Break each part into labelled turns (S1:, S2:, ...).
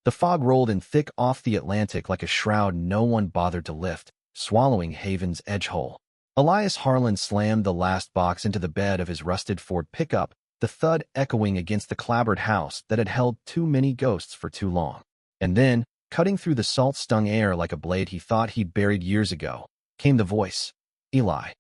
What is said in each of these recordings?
S1: The fog rolled in thick off the Atlantic like a shroud no one bothered to lift, swallowing Haven's edge whole. Elias Harlan slammed the last box into the bed of his rusted Ford pickup, the thud echoing against the clapboard house that had held too many ghosts for too long. And then, cutting through the salt-stung air like a blade he thought he'd buried years ago, came the voice. Eli.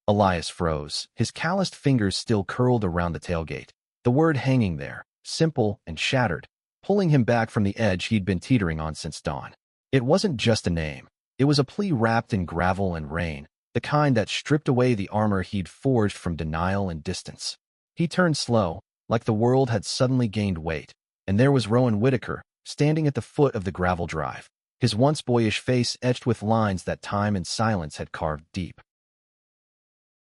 S1: Elias froze, his calloused fingers still curled around the tailgate, the word hanging there, simple and shattered, pulling him back from the edge he'd been teetering on since dawn. It wasn't just a name. It was a plea wrapped in gravel and rain, the kind that stripped away the armor he'd forged from denial and distance. He turned slow, like the world had suddenly gained weight, and there was Rowan Whitaker, standing at the foot of the gravel drive, his once boyish face etched with lines that time and silence had carved deep.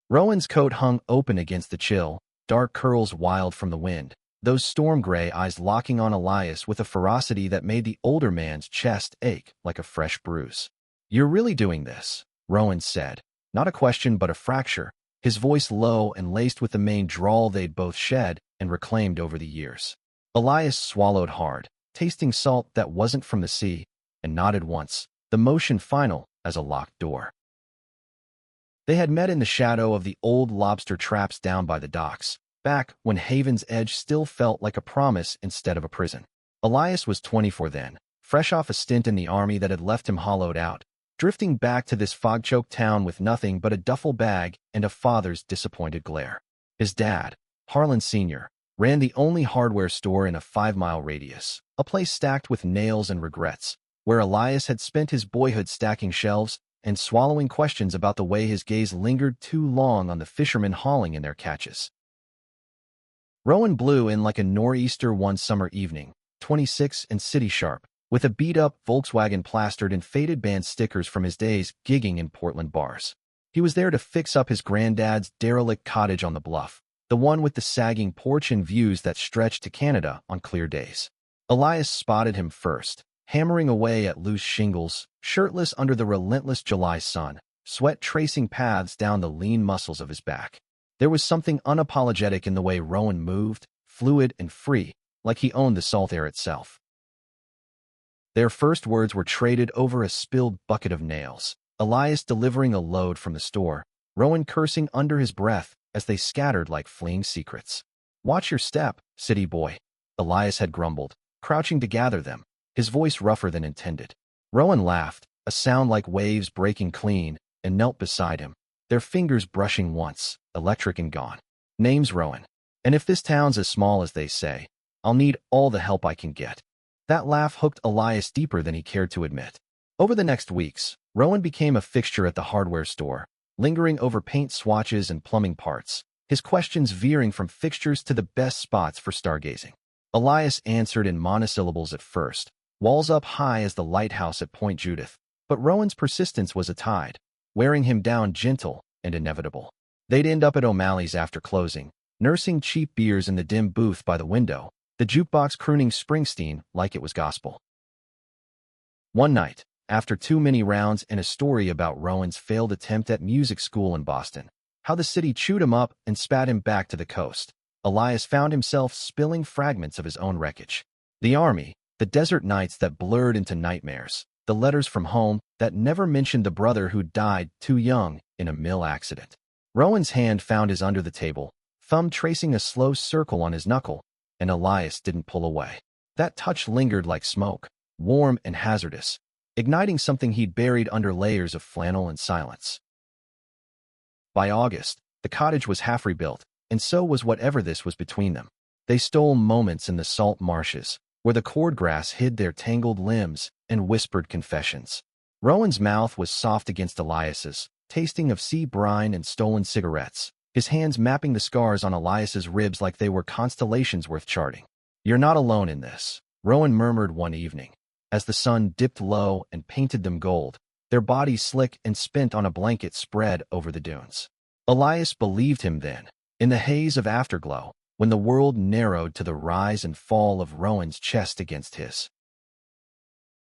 S1: Rowan's coat hung open against the chill, dark curls wild from the wind, those storm-gray eyes locking on Elias with a ferocity that made the older man's chest ache like a fresh bruise. "You're really doing this," Rowan said, not a question but a fracture, his voice low and laced with the main drawl they'd both shed and reclaimed over the years. Elias swallowed hard, tasting salt that wasn't from the sea, and nodded once, the motion final as a locked door. They had met in the shadow of the old lobster traps down by the docks, back when Haven's Edge still felt like a promise instead of a prison. Elias was 24 then, fresh off a stint in the army that had left him hollowed out, drifting back to this fog-choked town with nothing but a duffel bag and a father's disappointed glare. His dad, Harlan Sr., ran the only hardware store in a 5-mile radius, a place stacked with nails and regrets, where Elias had spent his boyhood stacking shelves and swallowing questions about the way his gaze lingered too long on the fishermen hauling in their catches. Rowan blew in like a nor'easter one summer evening, 26 and city sharp, with a beat-up Volkswagen plastered in faded band stickers from his days gigging in Portland bars. He was there to fix up his granddad's derelict cottage on the bluff, the one with the sagging porch and views that stretched to Canada on clear days. Elias spotted him first, hammering away at loose shingles, shirtless under the relentless July sun, sweat tracing paths down the lean muscles of his back. There was something unapologetic in the way Rowan moved, fluid and free, like he owned the salt air itself. Their first words were traded over a spilled bucket of nails, Elias delivering a load from the store, Rowan cursing under his breath as they scattered like fleeing secrets. "Watch your step, city boy," Elias had grumbled, crouching to gather them, his voice rougher than intended. Rowan laughed, a sound like waves breaking clean, and knelt beside him, their fingers brushing once, electric and gone. "Name's Rowan. And if this town's as small as they say, I'll need all the help I can get." That laugh hooked Elias deeper than he cared to admit. Over the next weeks, Rowan became a fixture at the hardware store, lingering over paint swatches and plumbing parts, his questions veering from fixtures to the best spots for stargazing. Elias answered in monosyllables at first, walls up high as the lighthouse at Point Judith, but Rowan's persistence was a tide, wearing him down gentle and inevitable. They'd end up at O'Malley's after closing, nursing cheap beers in the dim booth by the window, the jukebox crooning Springsteen like it was gospel. One night, after too many rounds and a story about Rowan's failed attempt at music school in Boston, how the city chewed him up and spat him back to the coast, Elias found himself spilling fragments of his own wreckage. The army, the desert nights that blurred into nightmares, the letters from home that never mentioned the brother who died too young in a mill accident. Rowan's hand found his under the table, thumb tracing a slow circle on his knuckle, and Elias didn't pull away. That touch lingered like smoke, warm and hazardous, igniting something he'd buried under layers of flannel and silence. By August, the cottage was half rebuilt, and so was whatever this was between them. They stole moments in the salt marshes, where the cordgrass hid their tangled limbs, and whispered confessions. Rowan's mouth was soft against Elias's, tasting of sea brine and stolen cigarettes, his hands mapping the scars on Elias's ribs like they were constellations worth charting. "You're not alone in this," Rowan murmured one evening, as the sun dipped low and painted them gold, their bodies slick and spent on a blanket spread over the dunes. Elias believed him then, in the haze of afterglow, when the world narrowed to the rise and fall of Rowan's chest against his.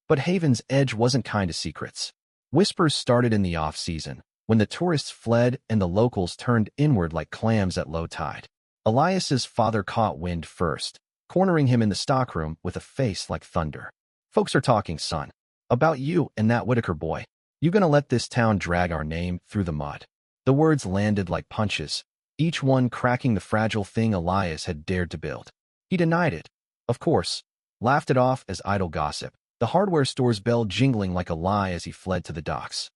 S1: But Haven's Edge wasn't kind of secrets. Whispers started in the off-season, when the tourists fled and the locals turned inward like clams at low tide. Elias's father caught wind first, cornering him in the stockroom with a face like thunder. Folks are talking, son. About you and that Whitaker boy. You gonna let this town drag our name through the mud?" The words landed like punches, each one cracking the fragile thing Elias had dared to build. He denied it, of course, laughed it off as idle gossip, the hardware store's bell jingling like a lie as he fled to the docks.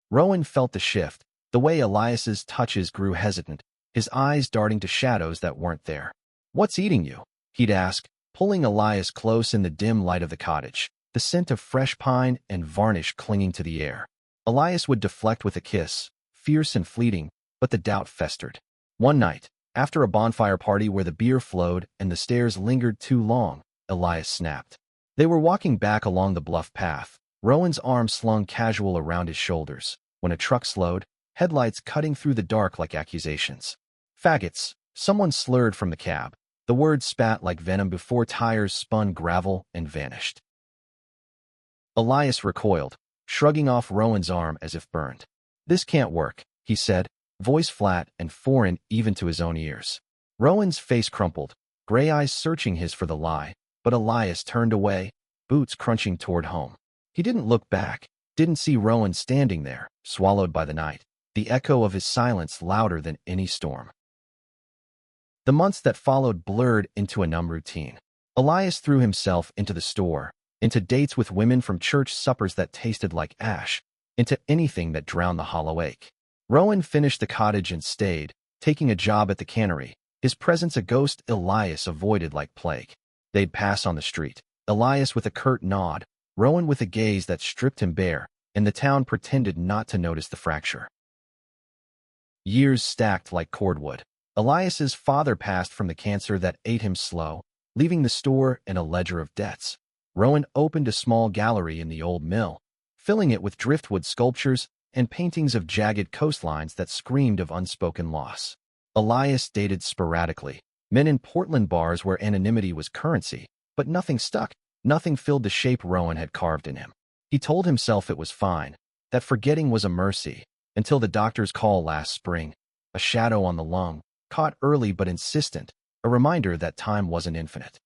S1: Rowan felt the shift, the way Elias's touches grew hesitant, his eyes darting to shadows that weren't there. "What's eating you?" he'd ask, pulling Elias close in the dim light of the cottage, the scent of fresh pine and varnish clinging to the air. Elias would deflect with a kiss, fierce and fleeting, but the doubt festered. One night, after a bonfire party where the beer flowed and the stares lingered too long, Elias snapped. They were walking back along the bluff path, Rowan's arm slung casual around his shoulders, when a truck slowed, headlights cutting through the dark like accusations. "Faggots," someone slurred from the cab. The word spat like venom before tires spun gravel and vanished. Elias recoiled, shrugging off Rowan's arm as if burned. "This can't work," he said, voice flat and foreign even to his own ears. Rowan's face crumpled, gray eyes searching his for the lie, but Elias turned away, boots crunching toward home. He didn't look back, didn't see Rowan standing there, swallowed by the night, the echo of his silence louder than any storm. The months that followed blurred into a numb routine. Elias threw himself into the store, into dates with women from church suppers that tasted like ash, into anything that drowned the hollow ache. Rowan finished the cottage and stayed, taking a job at the cannery, his presence a ghost Elias avoided like plague. They'd pass on the street, Elias with a curt nod, Rowan with a gaze that stripped him bare, and the town pretended not to notice the fracture. Years stacked like cordwood. Elias's father passed from the cancer that ate him slow, leaving the store in a ledger of debts. Rowan opened a small gallery in the old mill, filling it with driftwood sculptures and paintings of jagged coastlines that screamed of unspoken loss. Elias dated sporadically, men in Portland bars where anonymity was currency, but nothing stuck, nothing filled the shape Rowan had carved in him. He told himself it was fine, that forgetting was a mercy, until the doctor's call last spring, a shadow on the lung, caught early but insistent, a reminder that time wasn't infinite.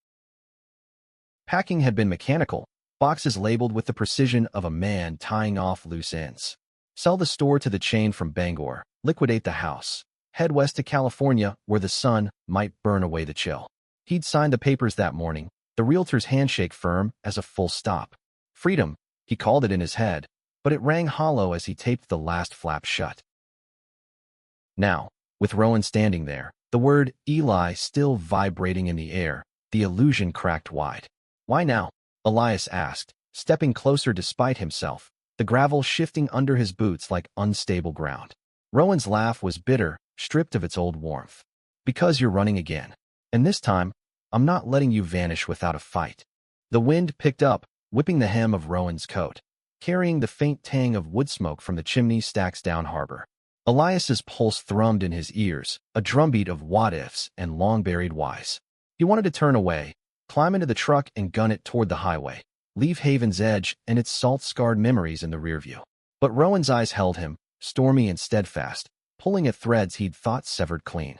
S1: Packing had been mechanical, boxes labeled with the precision of a man tying off loose ends. Sell the store to the chain from Bangor, liquidate the house, head west to California where the sun might burn away the chill. He'd signed the papers that morning, the realtor's handshake firm as a full stop. Freedom, he called it in his head, but it rang hollow as he taped the last flap shut. Now, with Rowan standing there, the word Eli still vibrating in the air, the illusion cracked wide. "Why now?" Elias asked, stepping closer despite himself, the gravel shifting under his boots like unstable ground. Rowan's laugh was bitter, stripped of its old warmth. "Because you're running again. And this time, I'm not letting you vanish without a fight." The wind picked up, whipping the hem of Rowan's coat, carrying the faint tang of wood smoke from the chimney stacks down harbor. Elias's pulse thrummed in his ears, a drumbeat of what-ifs and long-buried whys. He wanted to turn away, climb into the truck and gun it toward the highway, leave Haven's Edge and its salt-scarred memories in the rearview. But Rowan's eyes held him, stormy and steadfast, pulling at threads he'd thought severed clean.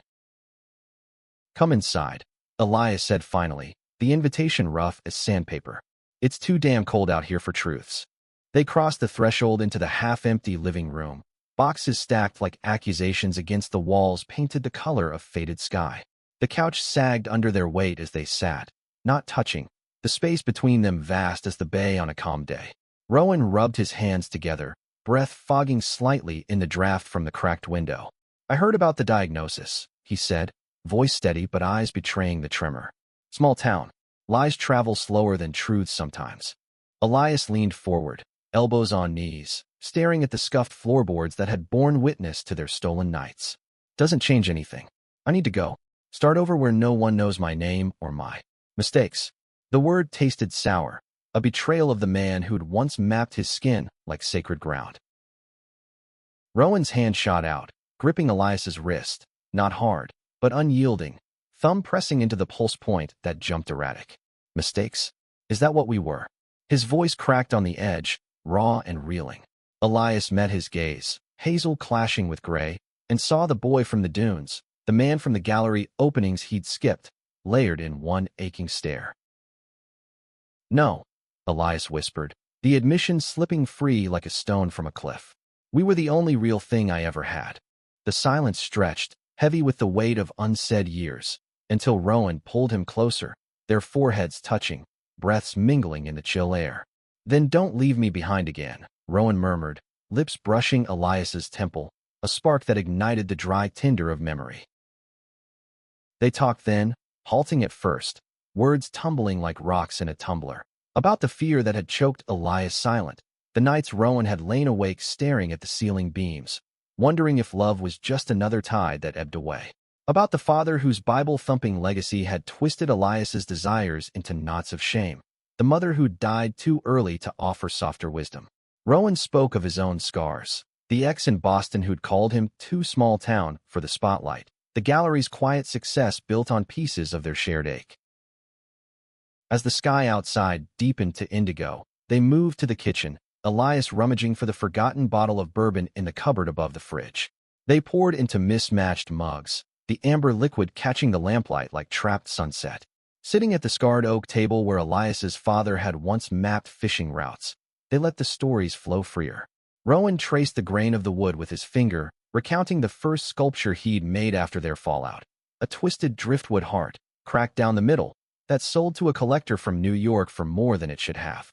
S1: "Come inside," Elias said finally, the invitation rough as sandpaper. "It's too damn cold out here for truths." They crossed the threshold into the half-empty living room, boxes stacked like accusations against the walls painted the color of faded sky. The couch sagged under their weight as they sat, not touching, the space between them vast as the bay on a calm day. Rowan rubbed his hands together, breath fogging slightly in the draft from the cracked window. "I heard about the diagnosis," he said, voice steady but eyes betraying the tremor. "Small town. Lies travel slower than truths sometimes." Elias leaned forward, elbows on knees, staring at the scuffed floorboards that had borne witness to their stolen nights. "Doesn't change anything. I need to go. Start over where no one knows my name or my mistakes." The word tasted sour, a betrayal of the man who'd once mapped his skin like sacred ground. Rowan's hand shot out, gripping Elias's wrist, not hard, but unyielding, thumb pressing into the pulse point that jumped erratic. "Mistakes? Is that what we were?" His voice cracked on the edge, raw and reeling. Elias met his gaze, hazel clashing with gray, and saw the boy from the dunes, the man from the gallery openings he'd skipped, layered in one aching stare. No, Elias whispered, the admission slipping free like a stone from a cliff. We were the only real thing I ever had. The silence stretched, heavy with the weight of unsaid years, until Rowan pulled him closer, their foreheads touching, breaths mingling in the chill air. Then don't leave me behind again, Rowan murmured, lips brushing Elias's temple, a spark that ignited the dry tinder of memory. They talked then, halting at first, words tumbling like rocks in a tumbler, about the fear that had choked Elias silent, the nights Rowan had lain awake staring at the ceiling beams, wondering if love was just another tide that ebbed away. About the father whose Bible-thumping legacy had twisted Elias's desires into knots of shame, the mother who died too early to offer softer wisdom. Rowan spoke of his own scars, the ex in Boston who'd called him too small town for the spotlight, the gallery's quiet success built on pieces of their shared ache. As the sky outside deepened to indigo, they moved to the kitchen, Elias rummaging for the forgotten bottle of bourbon in the cupboard above the fridge. They poured into mismatched mugs, the amber liquid catching the lamplight like trapped sunset. Sitting at the scarred oak table where Elias's father had once mapped fishing routes, they let the stories flow freer. Rowan traced the grain of the wood with his finger, recounting the first sculpture he'd made after their fallout. A twisted driftwood heart, cracked down the middle, that sold to a collector from New York for more than it should have.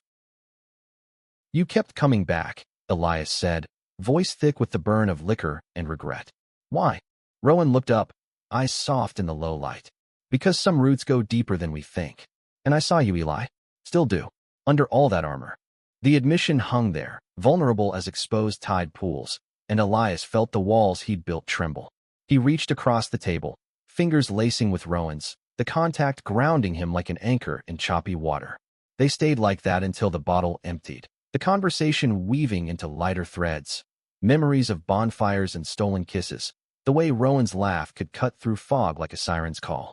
S1: You kept coming back, Elias said, voice thick with the burn of liquor and regret. Why? Rowan looked up, eyes soft in the low light. Because some roots go deeper than we think. And I saw you, Eli. Still do. Under all that armor. The admission hung there, vulnerable as exposed tide pools, and Elias felt the walls he'd built tremble. He reached across the table, fingers lacing with Rowan's, the contact grounding him like an anchor in choppy water. They stayed like that until the bottle emptied, the conversation weaving into lighter threads. Memories of bonfires and stolen kisses, the way Rowan's laugh could cut through fog like a siren's call.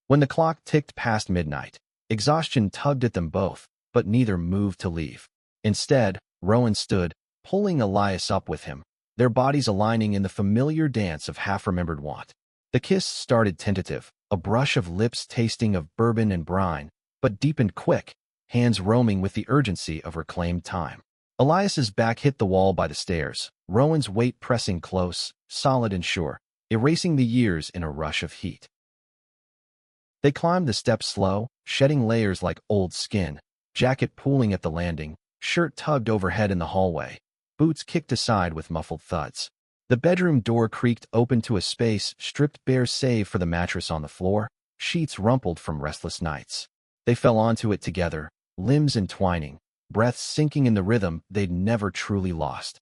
S1: When the clock ticked past midnight, exhaustion tugged at them both, but neither moved to leave. Instead, Rowan stood, pulling Elias up with him, their bodies aligning in the familiar dance of half-remembered want. The kiss started tentative, a brush of lips tasting of bourbon and brine, but deepened quick, hands roaming with the urgency of reclaimed time. Elias's back hit the wall by the stairs, Rowan's weight pressing close, solid and sure, erasing the years in a rush of heat. They climbed the steps slow, shedding layers like old skin, jacket pooling at the landing, shirt tugged overhead in the hallway, boots kicked aside with muffled thuds. The bedroom door creaked open to a space stripped bare save for the mattress on the floor, sheets rumpled from restless nights. They fell onto it together, limbs entwining, breaths sinking in the rhythm they'd never truly lost.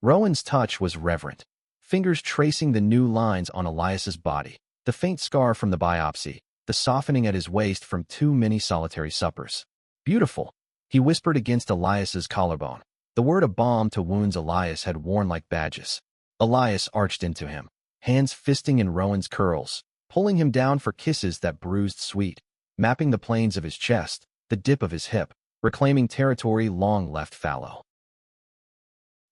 S1: Rowan's touch was reverent, fingers tracing the new lines on Elias's body, the faint scar from the biopsy, the softening at his waist from too many solitary suppers. Beautiful, he whispered against Elias's collarbone, the word a balm to wounds Elias had worn like badges. Elias arched into him, hands fisting in Rowan's curls, pulling him down for kisses that bruised sweet, mapping the planes of his chest, the dip of his hip, reclaiming territory long left fallow.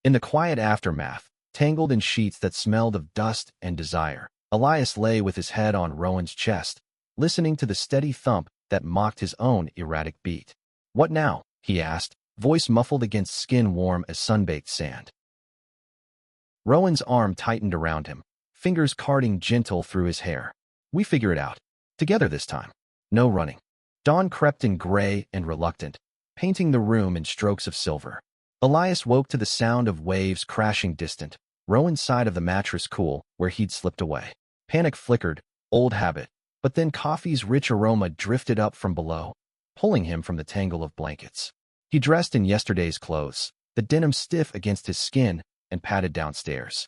S1: In the quiet aftermath, tangled in sheets that smelled of dust and desire, Elias lay with his head on Rowan's chest, listening to the steady thump that mocked his own erratic beat. What now? He asked, voice muffled against skin warm as sun-baked sand. Rowan's arm tightened around him, fingers carding gentle through his hair. We figure it out. Together this time. No running. Dawn crept in gray and reluctant, painting the room in strokes of silver. Elias woke to the sound of waves crashing distant, Rowan's side of the mattress cool where he'd slipped away. Panic flickered, old habit, but then coffee's rich aroma drifted up from below, pulling him from the tangle of blankets. He dressed in yesterday's clothes, the denim stiff against his skin, and padded downstairs.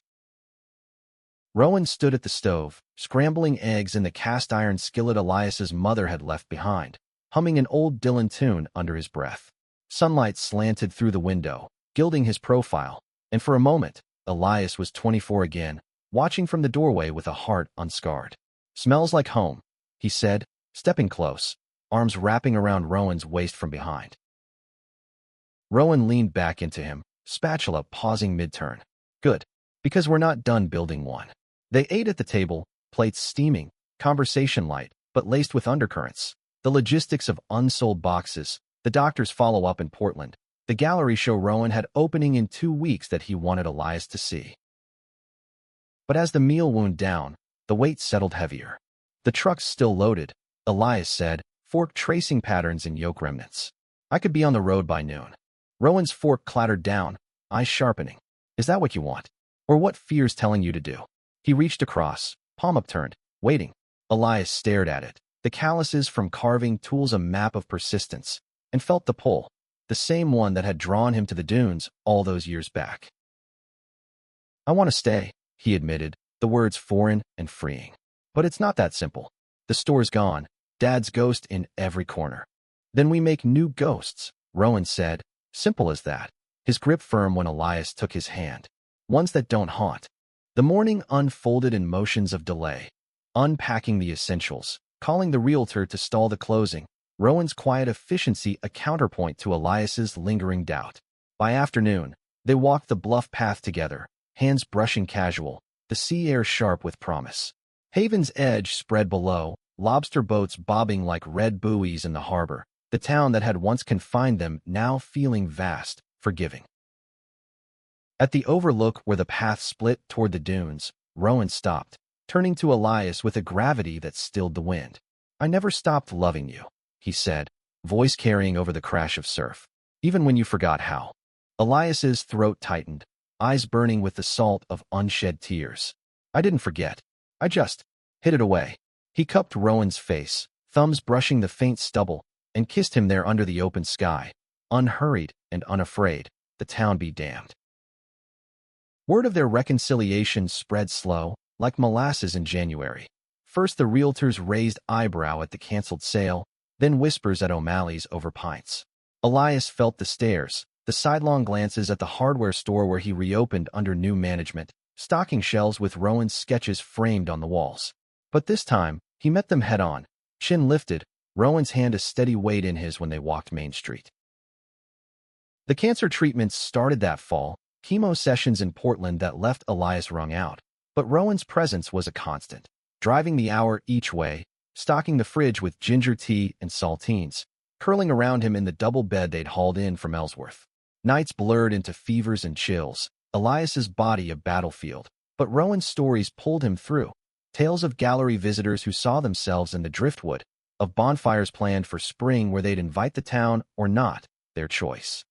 S1: Rowan stood at the stove, scrambling eggs in the cast-iron skillet Elias's mother had left behind, humming an old Dylan tune under his breath. Sunlight slanted through the window, gilding his profile, and for a moment, Elias was 24 again, watching from the doorway with a heart unscarred. Smells like home, he said, stepping close, arms wrapping around Rowan's waist from behind. Rowan leaned back into him, spatula pausing mid-turn. Good, because we're not done building one. They ate at the table, plates steaming, conversation light, but laced with undercurrents. the logistics of unsold boxes, the doctor's follow-up in Portland, the gallery show Rowan had opening in 2 weeks that he wanted Elias to see. But as the meal wound down, the weight settled heavier. The truck's still loaded, Elias said, fork tracing patterns and yoke remnants. I could be on the road by noon. Rowan's fork clattered down, eyes sharpening. Is that what you want? Or what fear's telling you to do? He reached across, palm upturned, waiting. Elias stared at it, the calluses from carving tools a map of persistence, and felt the pull, the same one that had drawn him to the dunes all those years back. I want to stay, he admitted, the words foreign and freeing. But it's not that simple. The store's gone, Dad's ghost in every corner. Then we make new ghosts, Rowan said, simple as that, his grip firm when Elias took his hand. Ones that don't haunt. The morning unfolded in motions of delay. Unpacking the essentials, calling the realtor to stall the closing, Rowan's quiet efficiency a counterpoint to Elias's lingering doubt. By afternoon, they walked the bluff path together, hands brushing casual, the sea air sharp with promise. Haven's edge spread below, lobster boats bobbing like red buoys in the harbor, the town that had once confined them now feeling vast, forgiving. At the overlook where the path split toward the dunes, Rowan stopped, turning to Elias with a gravity that stilled the wind. I never stopped loving you, he said, voice carrying over the crash of surf, even when you forgot how. Elias's throat tightened, eyes burning with the salt of unshed tears. I didn't forget. I just hid it away. He cupped Rowan's face, thumbs brushing the faint stubble, and kissed him there under the open sky, unhurried and unafraid, the town be damned. Word of their reconciliation spread slow, like molasses in January. First the realtor's raised eyebrow at the canceled sale, then whispers at O'Malley's over pints. Elias felt the stares, the sidelong glances at the hardware store where he reopened under new management, stocking shelves with Rowan's sketches framed on the walls. But this time, he met them head-on, chin lifted, Rowan's hand a steady weight in his when they walked Main Street. The cancer treatments started that fall, chemo sessions in Portland that left Elias wrung out, but Rowan's presence was a constant, driving the hour each way, stocking the fridge with ginger tea and saltines, curling around him in the double bed they'd hauled in from Ellsworth. Nights blurred into fevers and chills, Elias's body a battlefield, but Rowan's stories pulled him through. Tales of gallery visitors who saw themselves in the driftwood, of bonfires planned for spring where they'd invite the town or not, their choice.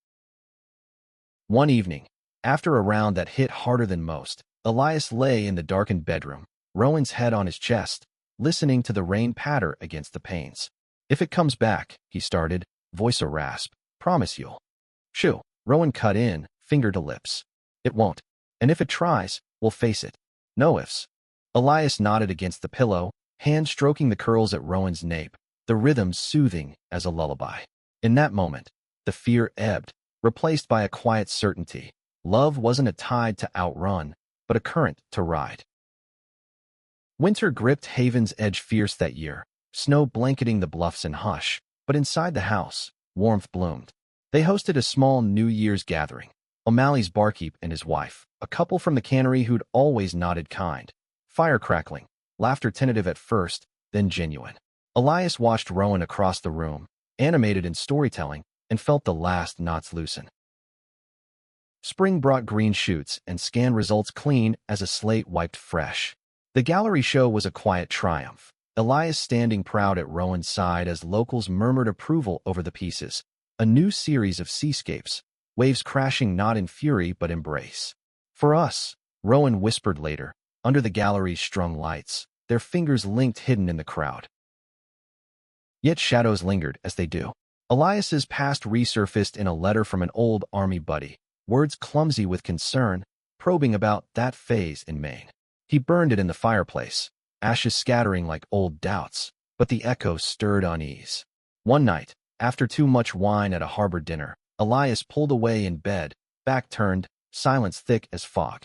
S1: One evening, after a round that hit harder than most, Elias lay in the darkened bedroom, Rowan's head on his chest, listening to the rain patter against the panes. If it comes back, he started, voice a rasp, promise you'll. Shoo, Rowan cut in, finger to lips. It won't. And if it tries, we'll face it. No ifs. Elias nodded against the pillow, hand stroking the curls at Rowan's nape, the rhythm soothing as a lullaby. In that moment, the fear ebbed, replaced by a quiet certainty. Love wasn't a tide to outrun, but a current to ride. Winter gripped Haven's edge fierce that year, snow blanketing the bluffs in hush, but inside the house, warmth bloomed. They hosted a small New Year's gathering. O'Malley's barkeep and his wife, a couple from the cannery who'd always nodded kind. Fire crackling, laughter tentative at first, then genuine. Elias watched Rowan across the room, animated in storytelling, and felt the last knots loosen. Spring brought green shoots and scan results clean as a slate wiped fresh. The gallery show was a quiet triumph, Elias standing proud at Rowan's side as locals murmured approval over the pieces. A new series of seascapes, waves crashing not in fury but embrace. For us, Rowan whispered later, under the gallery's strung lights, their fingers linked hidden in the crowd. Yet shadows lingered as they do. Elias's past resurfaced in a letter from an old army buddy, words clumsy with concern, probing about that phase in Maine. He burned it in the fireplace, ashes scattering like old doubts, but the echo stirred unease. One night, after too much wine at a harbor dinner, Elias pulled away in bed, back turned, silence thick as fog.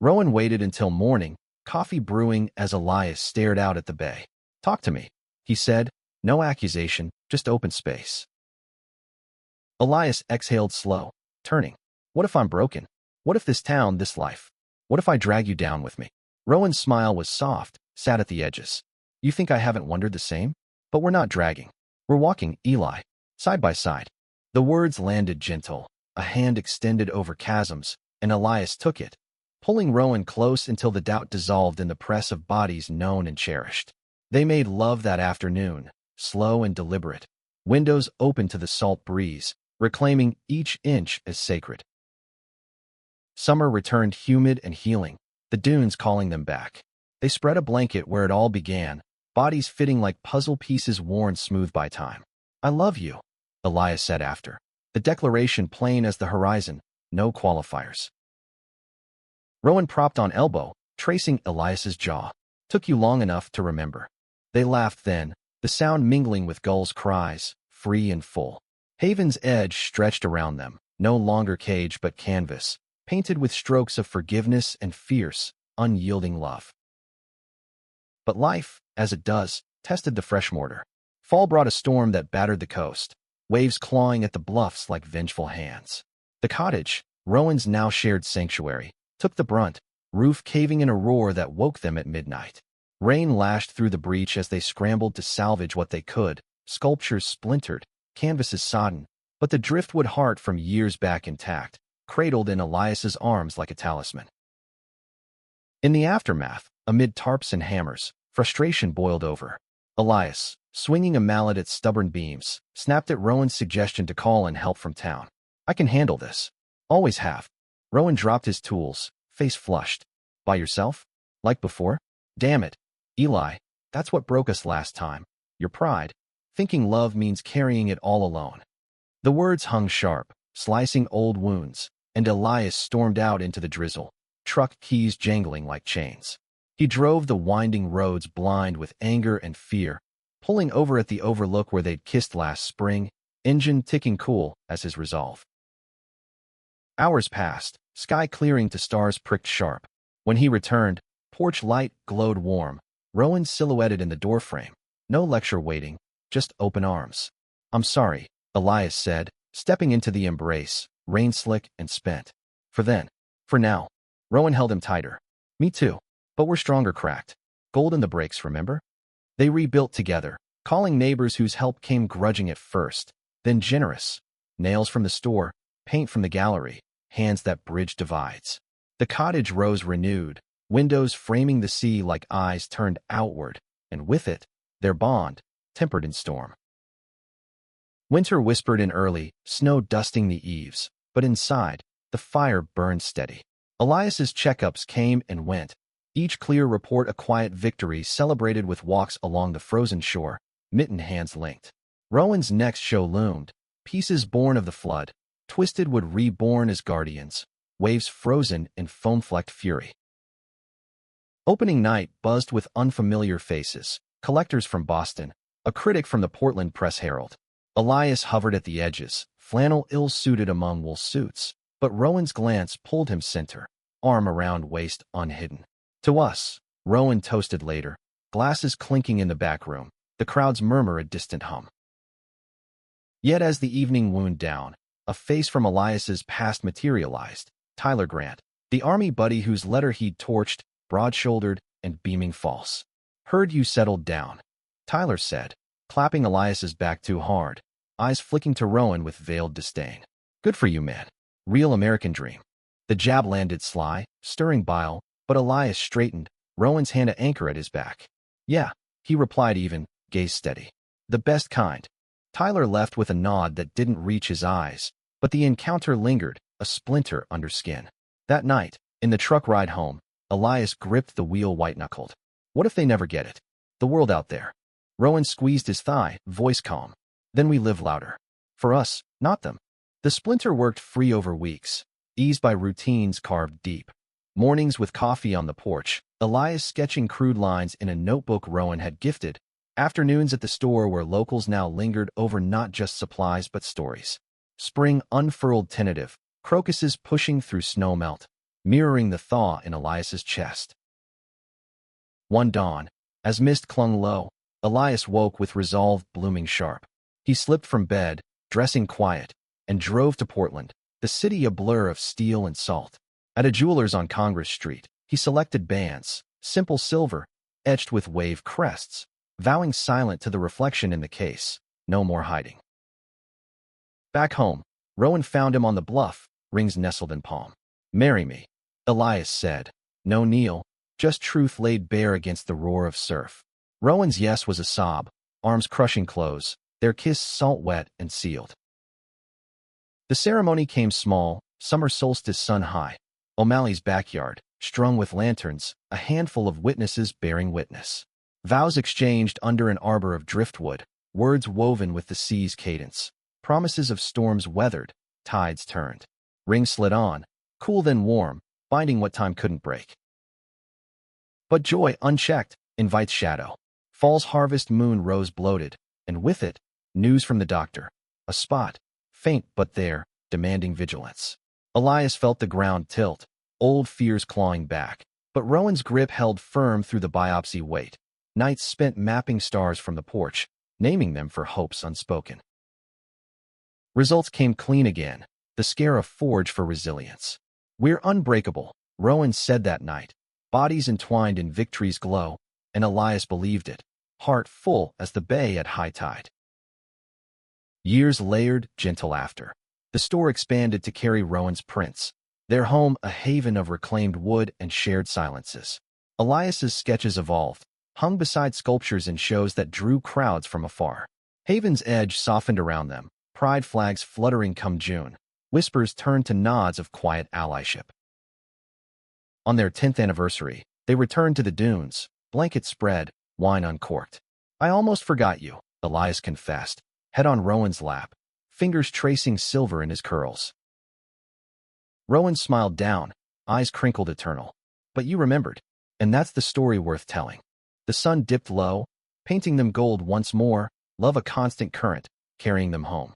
S1: Rowan waited until morning, coffee brewing as Elias stared out at the bay. Talk to me, he said, no accusation, just open space. Elias exhaled slow, turning. What if I'm broken? What if this town, this life? What if I drag you down with me? Rowan's smile was soft, sat at the edges. You think I haven't wondered the same? But we're not dragging. We're walking, Eli, side by side. The words landed gentle, a hand extended over chasms, and Elias took it, pulling Rowan close until the doubt dissolved in the press of bodies known and cherished. They made love that afternoon, slow and deliberate, windows open to the salt breeze, reclaiming each inch as sacred. Summer returned humid and healing, the dunes calling them back. They spread a blanket where it all began, bodies fitting like puzzle pieces worn smooth by time. I love you, Elias said after, the declaration plain as the horizon, no qualifiers. Rowan propped on elbow, tracing Elias's jaw. Took you long enough to remember. They laughed then, the sound mingling with gulls' cries, free and full. Haven's edge stretched around them, no longer cage but canvas, painted with strokes of forgiveness and fierce, unyielding love. But life, as it does, tested the fresh mortar. Fall brought a storm that battered the coast, waves clawing at the bluffs like vengeful hands. The cottage, Rowan's now shared sanctuary, took the brunt, roof caving in a roar that woke them at midnight. Rain lashed through the breach as they scrambled to salvage what they could, sculptures splintered, canvases sodden, but the driftwood heart from years back intact, cradled in Elias's arms like a talisman. In the aftermath, amid tarps and hammers, frustration boiled over. Elias, swinging a mallet at stubborn beams, snapped at Rowan's suggestion to call in help from town. I can handle this. Always have. Rowan dropped his tools, face flushed. By yourself? Like before? Damn it. Eli, that's what broke us last time. Your pride. Thinking love means carrying it all alone. The words hung sharp, slicing old wounds, and Elias stormed out into the drizzle, truck keys jangling like chains. He drove the winding roads blind with anger and fear, pulling over at the overlook where they'd kissed last spring, engine ticking cool as his resolve. Hours passed, sky clearing to stars pricked sharp. When he returned, porch light glowed warm, Rowan silhouetted in the doorframe. No lecture waiting, just open arms. I'm sorry, Elias said, stepping into the embrace, rain-slick and spent. For then. For now. Rowan held him tighter. Me too. But we're stronger cracked. Gold in the breaks, remember? They rebuilt together, calling neighbors whose help came grudging at first, then generous. Nails from the store, paint from the gallery, hands that bridged divides. The cottage rose renewed, windows framing the sea like eyes turned outward, and with it, their bond, tempered in storm. Winter whispered in early, snow dusting the eaves, but inside, the fire burned steady. Elias's checkups came and went, each clear report a quiet victory celebrated with walks along the frozen shore, mittened hands linked. Rowan's next show loomed, pieces born of the flood, twisted would reborn as guardians, waves frozen in foam-flecked fury. Opening night buzzed with unfamiliar faces, collectors from Boston, a critic from the Portland Press-Herald. Elias hovered at the edges, flannel ill-suited among wool suits, but Rowan's glance pulled him center, arm around waist unhidden. To us, Rowan toasted later, glasses clinking in the back room, the crowd's murmur a distant hum. Yet as the evening wound down, a face from Elias's past materialized, Tyler Grant, the army buddy whose letter he'd torched, broad-shouldered and beaming false. Heard you settled down, Tyler said, clapping Elias's back too hard, eyes flicking to Rowan with veiled disdain. Good for you, man. Real American dream. The jab landed sly, stirring bile, but Elias straightened, Rowan's hand at anchor at his back. Yeah, he replied even, gaze steady. The best kind. Tyler left with a nod that didn't reach his eyes, but the encounter lingered, a splinter under skin. That night, in the truck ride home, Elias gripped the wheel white-knuckled. What if they never get it? The world out there. Rowan squeezed his thigh, voice calm. Then we live louder. For us, not them. The splinter worked free over weeks, eased by routines carved deep. Mornings with coffee on the porch, Elias sketching crude lines in a notebook Rowan had gifted, afternoons at the store where locals now lingered over not just supplies but stories. Spring unfurled tentative, crocuses pushing through snow melt, mirroring the thaw in Elias's chest. One dawn, as mist clung low, Elias woke with resolve blooming sharp. He slipped from bed, dressing quiet, and drove to Portland, the city a blur of steel and salt. At a jeweler's on Congress Street, he selected bands, simple silver, etched with wave crests, vowing silent to the reflection in the case. No more hiding. Back home, Rowan found him on the bluff, rings nestled in palm. "Marry me," Elias said. No kneel, just truth laid bare against the roar of surf. Rowan's yes was a sob, arms crushing close, their kiss salt-wet and sealed. The ceremony came small, summer solstice sun high. O'Malley's backyard, strung with lanterns, a handful of witnesses bearing witness. Vows exchanged under an arbor of driftwood, words woven with the sea's cadence. Promises of storms weathered, tides turned. Rings slid on, cool then warm, binding what time couldn't break. But joy, unchecked, invites shadow. Fall's harvest moon rose bloated, and with it, news from the doctor. A spot, faint but there, demanding vigilance. Elias felt the ground tilt, old fears clawing back. But Rowan's grip held firm through the biopsy wait. Nights spent mapping stars from the porch, naming them for hopes unspoken. Results came clean again, the scare a forge for resilience. "We're unbreakable," Rowan said that night. Bodies entwined in victory's glow, and Elias believed it, heart full as the bay at high tide. Years layered, gentle after. The store expanded to carry Rowan's prints. Their home a haven of reclaimed wood and shared silences. Elias's sketches evolved, hung beside sculptures in shows that drew crowds from afar. Haven's edge softened around them, pride flags fluttering come June. Whispers turned to nods of quiet allyship. On their 10th anniversary, they returned to the dunes, blankets spread, wine uncorked. "I almost forgot you," Elias confessed, head on Rowan's lap, fingers tracing silver in his curls. Rowan smiled down, eyes crinkled eternal. "But you remembered, and that's the story worth telling." The sun dipped low, painting them gold once more, love a constant current, carrying them home.